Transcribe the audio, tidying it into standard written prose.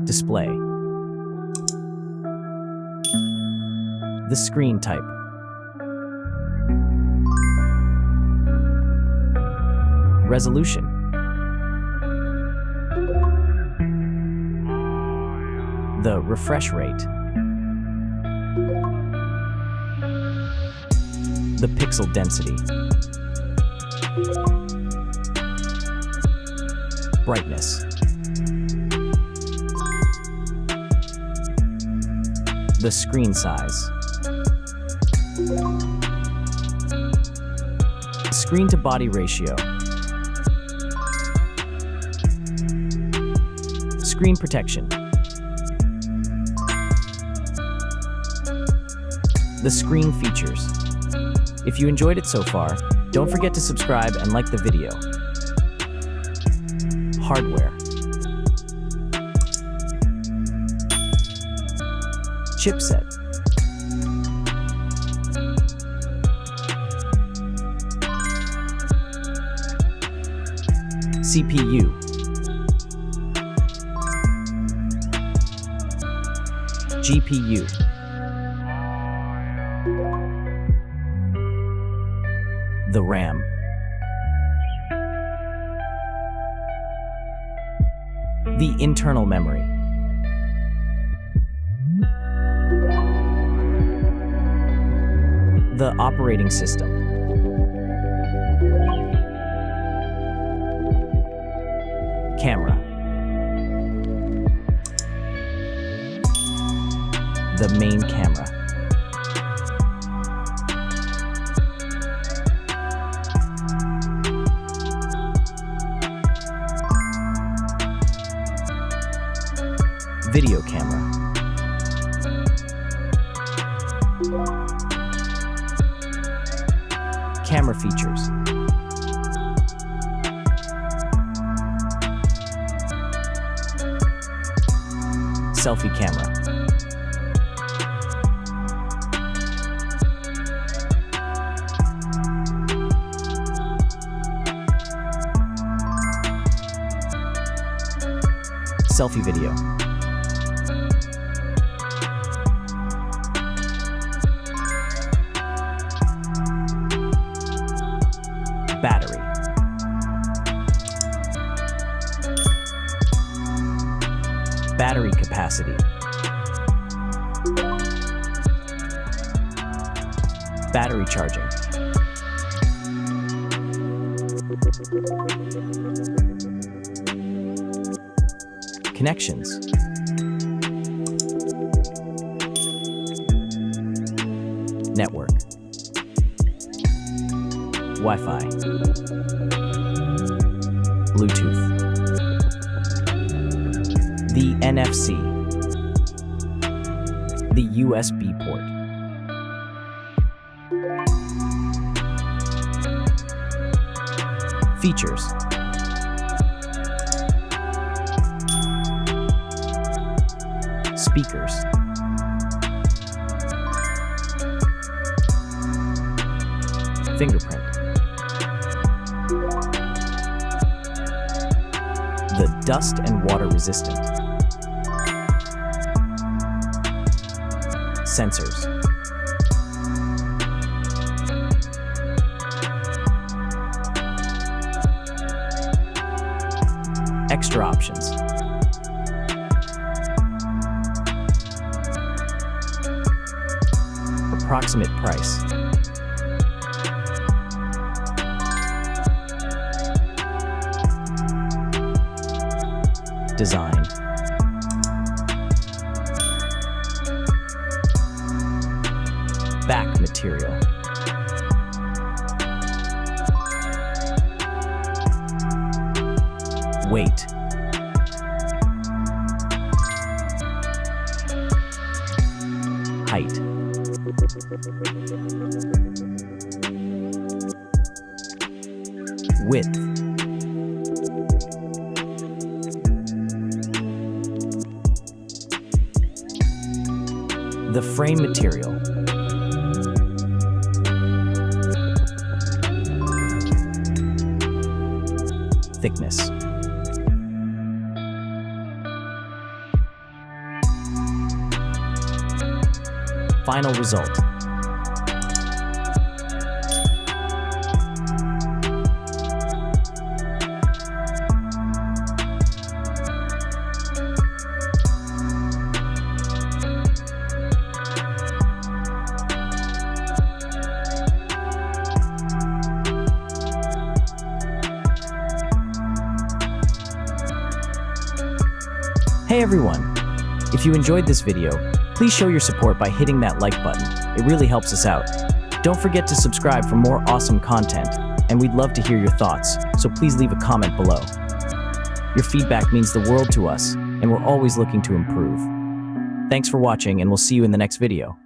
Display. The screen type. Resolution. The refresh rate. The pixel density. Brightness. The screen size. Screen-to-body ratio. Screen protection. The screen features. If you enjoyed it so far, don't forget to subscribe and like the video. Hardware. Chipset. CPU. GPU. The RAM. The internal memory. The operating system. Camera. The main camera. Video camera. Camera features. Selfie camera. Selfie video. Battery. Battery capacity. Battery charging. Connections. Network. Wi-Fi. Bluetooth. The NFC. The USB port. Features. Speakers. Fingerprint. The dust and water resistant. Sensors. Extra options. Approximate price. Design. Back material. Weight. Height. Width. The frame material. thickness. Final result. Hey everyone! If you enjoyed this video, please show your support by hitting that like button. It really helps us out. Don't forget to subscribe for more awesome content, and we'd love to hear your thoughts, so please leave a comment below. Your feedback means the world to us, and we're always looking to improve. Thanks for watching, and we'll see you in the next video.